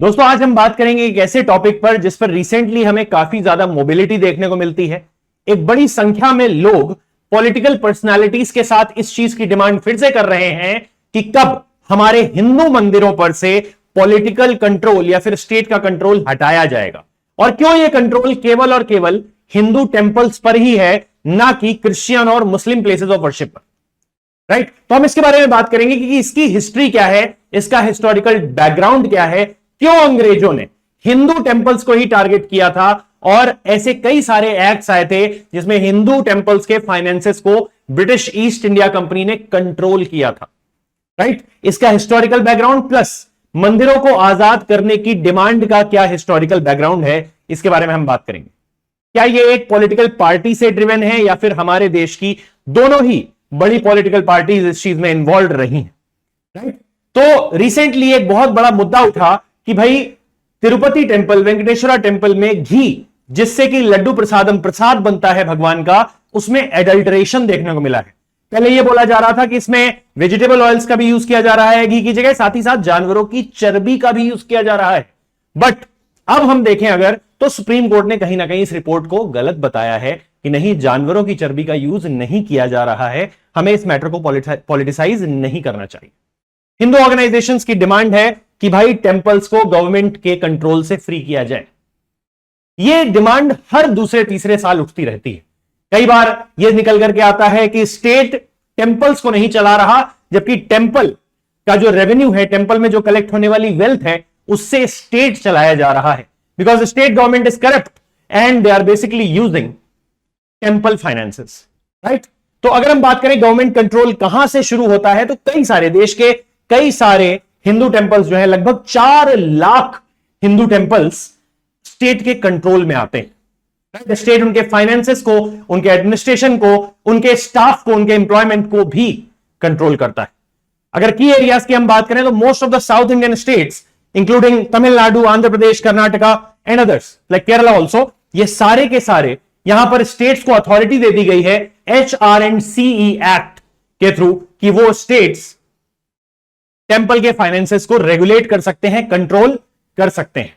दोस्तों आज हम बात करेंगे एक ऐसे टॉपिक पर जिस पर रिसेंटली हमें काफी ज्यादा मोबिलिटी देखने को मिलती है। एक बड़ी संख्या में लोग पॉलिटिकल पर्सनालिटीज के साथ इस चीज की डिमांड फिर से कर रहे हैं कि कब हमारे हिंदू मंदिरों पर से पॉलिटिकल कंट्रोल या फिर स्टेट का कंट्रोल हटाया जाएगा, और क्यों यह कंट्रोल केवल और केवल हिंदू टेंपल्स पर ही है, ना कि क्रिश्चियन और मुस्लिम प्लेसेस ऑफ वर्शिप पर। राइट, तो हम इसके बारे में बात करेंगे कि इसकी हिस्ट्री क्या है, इसका हिस्टोरिकल बैकग्राउंड क्या है, क्यों अंग्रेजों ने हिंदू टेंपल्स को ही टारगेट किया था, और ऐसे कई सारे एक्ट्स आए थे जिसमें हिंदू टेंपल्स के फाइनेंसेस को ब्रिटिश ईस्ट इंडिया कंपनी ने कंट्रोल किया था। राइट, इसका हिस्टोरिकल बैकग्राउंड प्लस मंदिरों को आजाद करने की डिमांड का क्या हिस्टोरिकल बैकग्राउंड है, इसके बारे में हम बात करेंगे। क्या यह एक पॉलिटिकल पार्टी से ड्रिवन है या फिर हमारे देश की दोनों ही बड़ी पॉलिटिकल पार्टीज इस चीज में इन्वॉल्व रही हैं। राइट, तो रिसेंटली एक बहुत बड़ा मुद्दा उठा कि भाई तिरुपति टेंपल, वेंकटेश्वरा टेंपल में घी जिससे कि लड्डू प्रसादम प्रसाद बनता है भगवान का, उसमें एडल्टरेशन देखने को मिला है। पहले यह बोला जा रहा था कि इसमें वेजिटेबल ऑयल्स का भी यूज किया जा रहा है घी की जगह, साथ ही साथ जानवरों की चर्बी का भी यूज किया जा रहा है। बट अब हम देखें अगर, तो सुप्रीम कोर्ट ने कहीं ना कहीं इस रिपोर्ट को गलत बताया है कि नहीं, जानवरों की चर्बी का यूज नहीं किया जा रहा है, हमें इस मैटर को पॉलिटिसाइज नहीं करना चाहिए। हिंदू ऑर्गेनाइजेशंस की डिमांड है कि भाई टेंपल्स को गवर्नमेंट के कंट्रोल से फ्री किया जाए। यह डिमांड हर दूसरे तीसरे साल उठती रहती है। कई बार यह निकल करके आता है कि स्टेट टेंपल्स को नहीं चला रहा, जबकि टेंपल का जो रेवेन्यू है, टेंपल में जो कलेक्ट होने वाली वेल्थ है, उससे स्टेट चलाया जा रहा है, because state government is corrupt and they are basically using temple finances. Right, तो अगर हम बात करें गवर्नमेंट कंट्रोल कहां से शुरू होता है, तो कई सारे देश के कई सारे हिंदू टेंपल्स जो है, लगभग 4 लाख हिंदू टेंपल्स स्टेट के कंट्रोल में आते हैं। स्टेट उनके फाइनेंसेस को, उनके एडमिनिस्ट्रेशन को, उनके स्टाफ को, उनके एम्प्लॉयमेंट को भी कंट्रोल करता है। अगर की एरियाज की हम बात करें तो most of the south Indian states including Tamil Nadu, Andhra Pradesh, Karnataka and others like Kerala also, ये सारे के सारे यहां पर स्टेट्स को अथॉरिटी दे दी गई है HRCE एक्ट के थ्रू कि वो स्टेट्स टेंपल के फाइनेंसेस को रेगुलेट कर सकते हैं, कंट्रोल कर सकते हैं।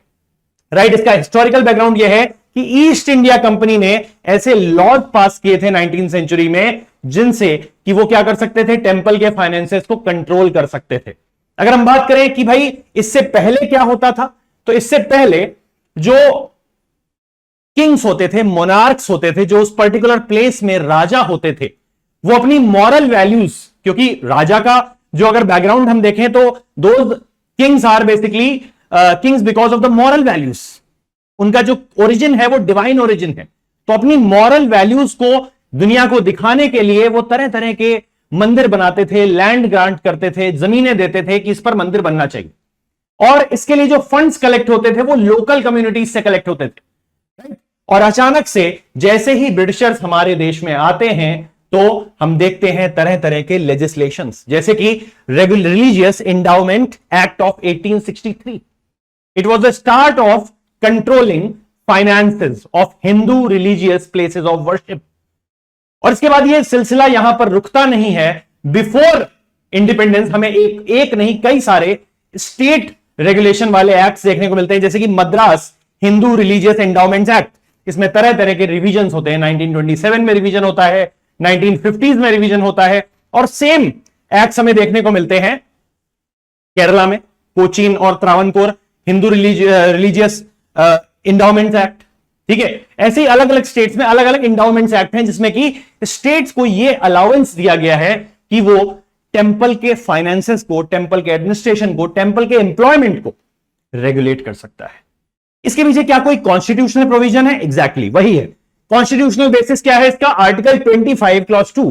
राइट, इसका हिस्टोरिकल बैकग्राउंड यह है कि ईस्ट इंडिया कंपनी ने ऐसे लॉज पास किए थे 19वीं सेंचुरी में, जिनसे कि वो क्या कर सकते थे, टेंपल के फाइनेंसेस को कंट्रोल कर सकते थे। अगर हम बात करें कि भाई इससे पहले क्या होता था, तो इससे पहले जो किंग्स होते थे, मोनार्क्स होते थे, जो उस पर्टिकुलर प्लेस में राजा होते थे, वो अपनी मॉरल वैल्यूज, क्योंकि राजा का जो अगर बैकग्राउंड हम देखें तो those kings are basically kings because of the moral values. उनका जो ओरिजिन है वो डिवाइन ओरिजिन है, तो अपनी मॉरल वैल्यूज को दुनिया को दिखाने के लिए वो तरह तरह के मंदिर बनाते थे, लैंड ग्रांट करते थे, जमीनें देते थे कि इस पर मंदिर बनना चाहिए, और इसके लिए जो फंड्स कलेक्ट होते थे वो लोकल कम्युनिटीज से कलेक्ट होते थे। और अचानक से जैसे ही ब्रिटिशर्स हमारे देश में आते हैं तो हम देखते हैं तरह तरह के लेजिस्लेशंस, जैसे कि religious endowment act of 1863। It was the start of controlling finances of Hindu religious places of worship. और इसके बाद यह सिलसिला यहां पर रुकता नहीं है। बिफोर इंडिपेंडेंस हमें एक नहीं कई सारे स्टेट रेगुलेशन वाले एक्ट्स देखने को मिलते हैं, जैसे कि Madras Hindu religious endowments act. इसमें तरह तरह के रिवीजन होते हैं, 1927 में रिवीजन होता है, 1950s में रिवीजन होता है, और सेम एक्ट्स हमें देखने को मिलते हैं केरला में, कोचीन और Travancore Hindu religious endowments act. ठीक है, ऐसे ही अलग अलग स्टेट्स में अलग अलग एंडाउमेंट्स एक्ट हैं, जिसमें कि स्टेट्स को यह अलाउंस दिया गया है कि वो टेंपल के फाइनेंसेस को, टेंपल के एडमिनिस्ट्रेशन को, टेंपल के एम्प्लॉयमेंट को रेगुलेट कर सकता है। इसके पीछे क्या कोई कॉन्स्टिट्यूशनल प्रोविजन है? एग्जैक्टली वही है। कॉन्स्टिट्यूशनल बेसिस क्या है इसका? Article 25 clause 2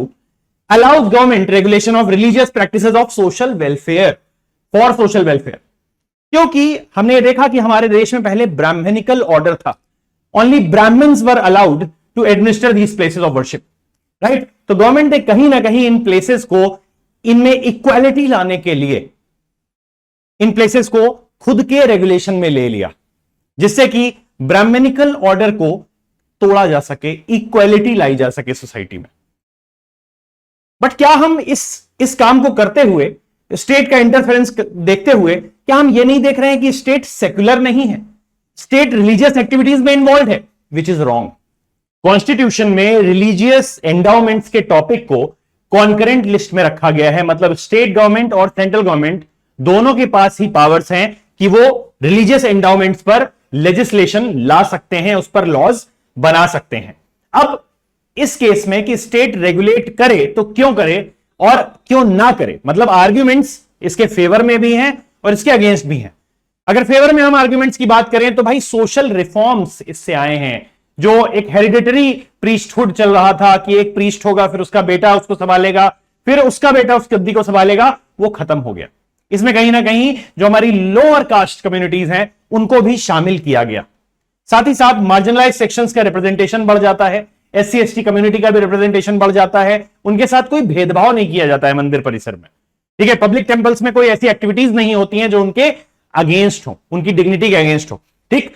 allows government regulation of religious practices of social welfare, for social welfare. क्योंकि हमने देखा कि हमारे देश में पहले ब्राह्मणिकल ऑर्डर था, only Brahmins were allowed to administer these places of worship. Right, तो गवर्नमेंट ने कहीं ना कहीं इन प्लेसेस को, इनमें इक्वालिटी लाने के लिए इन प्लेसेस को खुद के रेगुलेशन में ले लिया, जिससे कि ब्राह्मणिकल ऑर्डर को तोड़ा जा सके, इक्वालिटी लाई जा सके सोसाइटी में। बट क्या हम इस काम को करते हुए स्टेट का इंटरफेरेंस देखते हुए क्या हम ये नहीं देख रहे हैं कि स्टेट सेक्युलर नहीं है, स्टेट रिलीजियस एक्टिविटीज में इन्वॉल्व है, विच इज रॉन्ग। कॉन्स्टिट्यूशन में रिलीजियस एंडाउमेंट्स के टॉपिक को कॉन्करेंट लिस्ट में रखा गया है, मतलब स्टेट गवर्नमेंट और सेंट्रल गवर्नमेंट दोनों के पास ही पावर्स हैं कि वो रिलीजियस एंडाउमेंट्स पर लेजिस्लेशन ला सकते हैं, उस पर लॉज बना सकते हैं। अब इस केस में कि स्टेट रेगुलेट करे तो क्यों करे और क्यों ना करे, मतलब आर्ग्यूमेंट्स इसके फेवर में भी हैं और इसके अगेंस्ट भी हैं। अगर फेवर में हम आर्ग्यूमेंट्स की बात करें तो भाई सोशल रिफॉर्म्स इससे आए हैं। जो एक हेरिडिटरी प्रीस्टहुड चल रहा था कि एक प्रीस्ट होगा, फिर उसका बेटा उसको संभालेगा, फिर उसका बेटा उस गद्दी को संभालेगा, वो खत्म हो गया। इसमें कहीं ना कहीं जो हमारी लोअर कास्ट कम्युनिटीज हैं उनको भी शामिल किया गया। साथ ही साथ मार्जिनलाइज सेक्शंस का रिप्रेजेंटेशन बढ़ जाता है, एससी एसटी कम्युनिटी का भी रिप्रेजेंटेशन बढ़ जाता है, उनके साथ कोई भेदभाव नहीं किया जाता है मंदिर परिसर में। ठीक है, पब्लिक टेंपल्स में कोई ऐसी एक्टिविटीज नहीं होती हैं जो उनके अगेंस्ट हो, उनकी डिग्निटी के अगेंस्ट हो। ठीक,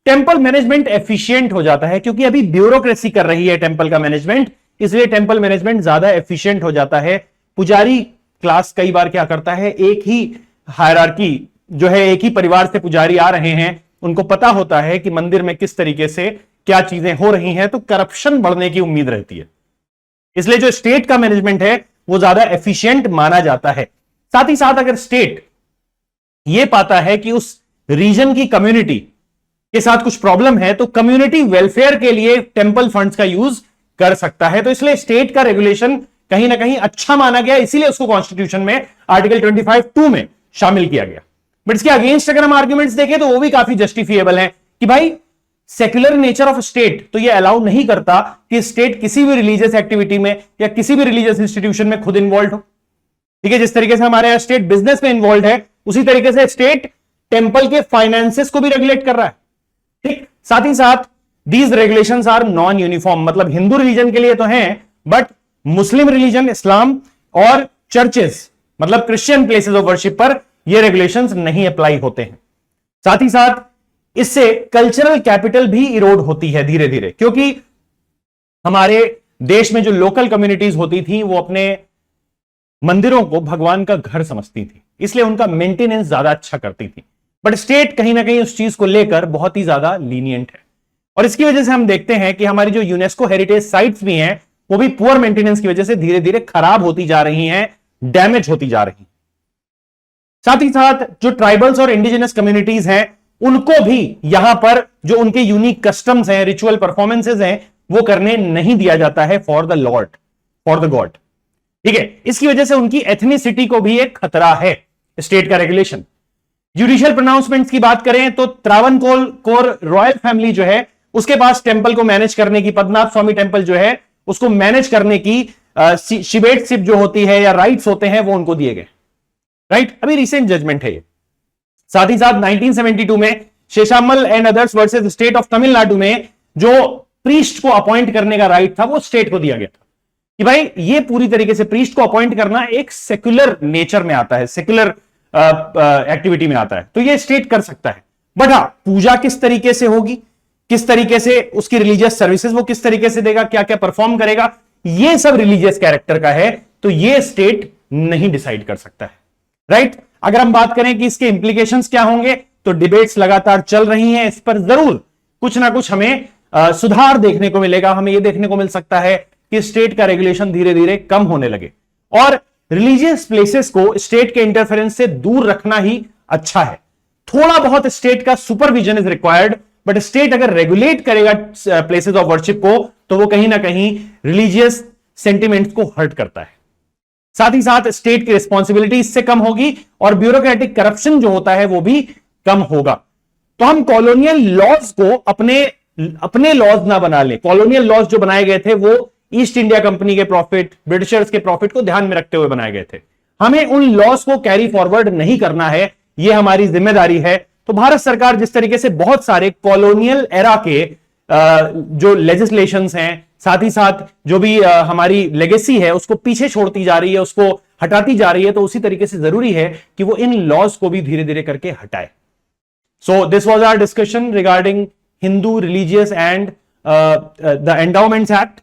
टेंपल मैनेजमेंट एफिशिएंट हो जाता है क्योंकि अभी ब्यूरोक्रेसी कर रही है टेंपल का मैनेजमेंट, इसलिए टेंपल मैनेजमेंट ज्यादा एफिशिएंट हो जाता है। पुजारी क्लास कई बार क्या करता है, एक ही हायरार्की जो है, एक ही परिवार से पुजारी आ रहे हैं, उनको पता होता है कि मंदिर में किस तरीके से क्या चीजें हो रही हैं, तो करप्शन बढ़ने की उम्मीद रहती है। इसलिए जो स्टेट का मैनेजमेंट है वो ज्यादा एफिशिएंट माना जाता है। साथ ही साथ अगर स्टेट ये पाता है कि उस रीजन की कम्युनिटी के साथ कुछ प्रॉब्लम है तो कम्युनिटी वेलफेयर के लिए टेंपल फंड्स का यूज कर सकता है, तो इसलिए स्टेट का रेगुलेशन कहीं ना कहीं अच्छा माना गया, इसीलिए उसको कॉन्स्टिट्यूशन में आर्टिकल 25(2) में शामिल किया गया। बट इसके अगेंस्ट अगर हम आर्ग्यूमेंट्स देखें तो वो भी काफी जस्टिफिएबल है कि भाई सेक्युलर नेचर ऑफ स्टेट तो ये अलाउ नहीं करता कि स्टेट किसी भी रिलीजियस एक्टिविटी में या किसी भी रिलीजियस इंस्टीट्यूशन में खुद इन्वॉल्व हो। ठीक है, जिस तरीके से हमारे यहां स्टेट बिजनेस में इन्वॉल्व है, उसी तरीके से स्टेट टेंपल के फाइनेंसेस को भी रेगुलेट कर रहा है। ठीक, साथ ही साथ these regulations are non uniform, मतलब हिंदू रिलीजन के लिए तो हैं, बट मुस्लिम रिलीजन, इस्लाम और चर्चेस मतलब क्रिश्चियन प्लेसेस ऑफ वर्शिप पर ये रेगुलेशंस नहीं अप्लाई होते हैं। साथ ही साथ इससे कल्चरल कैपिटल भी इरोड होती है धीरे धीरे, क्योंकि हमारे देश में जो लोकल कम्युनिटीज होती थी वो अपने मंदिरों को भगवान का घर समझती थी, इसलिए उनका मेंटेनेंस ज्यादा अच्छा करती थी। बट स्टेट कहीं ना कहीं उस चीज को लेकर बहुत ही ज्यादा लीनियंट है, और इसकी वजह से हम देखते हैं कि हमारी जो यूनेस्को हेरिटेज साइट्स भी हैं वो भी पुअर मेंटेनेंस की वजह से धीरे धीरे खराब होती जा रही हैं, डैमेज होती जा रही हैं। साथ ही साथ जो ट्राइबल्स और इंडिजिनस कम्युनिटीज हैं उनको भी यहां पर जो उनके यूनिक कस्टम्स हैं, रिचुअल परफॉर्मेंसेज हैं, वो करने नहीं दिया जाता है for the Lord, for the God. ठीक है, इसकी वजह से उनकी एथनिसिटी को भी एक खतरा है स्टेट का रेगुलेशन। जुडिशियल प्रोनाउंसमेंट्स की बात करें तो त्रावणकोर रॉयल फैमिली जो है उसके पास टेंपल को मैनेज करने की, पद्मनाभ स्वामी टेंपल जो है उसको मैनेज करने की शिबेटशिप जो होती है या राइट्स होते हैं वो उनको दिए गए। राइट, अभी रिसेंट जजमेंट है ये। साथ ही साथ 1972 में शेषामल and others versus state of Tamil Nadu में जो प्रीस्ट को अपॉइंट करने का राइट था वो स्टेट को दिया गया था कि भाई ये पूरी तरीके से प्रीस्ट को अपॉइंट करना एक सेक्युलर नेचर में आता है, सेक्युलर एक्टिविटी में आता है, तो ये स्टेट कर सकता है। बट हाँ, पूजा किस तरीके से होगी, किस तरीके से उसकी रिलीजियस सर्विसेज वो किस तरीके से देगा, क्या क्या परफॉर्म करेगा, ये सब रिलीजियस कैरेक्टर का है, तो ये स्टेट नहीं डिसाइड कर सकता है। राइट, अगर हम बात करें कि इसके इंप्लीकेशंस क्या होंगे तो डिबेट्स लगातार चल रही हैं, इस पर जरूर कुछ ना कुछ हमें सुधार देखने को मिलेगा। हमें यह देखने को मिल सकता है कि स्टेट का रेगुलेशन धीरे धीरे कम होने लगे और रिलीजियस प्लेसेस को स्टेट के इंटरफेरेंस से दूर रखना ही अच्छा है। थोड़ा बहुत स्टेट का supervision is required, but state अगर रेगुलेट करेगा प्लेसेस ऑफ वर्शिप को तो वो कहीं ना कहीं रिलीजियस सेंटिमेंट्स को हर्ट करता है। साथ ही साथ स्टेट की रिस्पॉन्सिबिलिटी इससे कम होगी और ब्यूरोक्रेटिक करप्शन जो होता है वो भी कम होगा। तो हम कॉलोनियल लॉज को अपने लॉज ना बना लें। कॉलोनियल लॉज जो बनाए गए थे वो ईस्ट इंडिया कंपनी के प्रॉफिट, ब्रिटिशर्स के प्रॉफिट को ध्यान में रखते हुए बनाए गए थे। हमें उन लॉज को कैरी फॉरवर्ड नहीं करना है, यह हमारी जिम्मेदारी है। तो भारत सरकार जिस तरीके से बहुत सारे कॉलोनियल एरा के जो लेजिस्लेशंस हैं, साथ ही साथ जो भी हमारी लेगेसी है उसको पीछे छोड़ती जा रही है, उसको हटाती जा रही है, तो उसी तरीके से जरूरी है कि वो इन लॉज को भी धीरे धीरे करके हटाए। So this was our discussion regarding Hindu religious and the endowments act.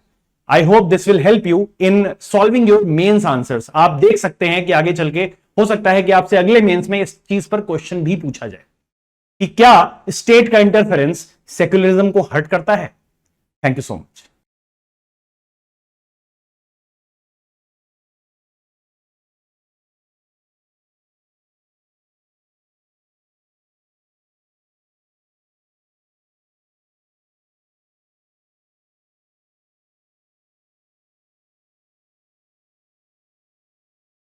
I hope this will help you in solving your mains answers. आप देख सकते हैं कि आगे चल के हो सकता है कि आपसे अगले मेंस में इस चीज पर क्वेश्चन भी पूछा जाए कि क्या स्टेट का इंटरफेरेंस सेक्युलरिज्म को हर्ट करता है। Thank you so much.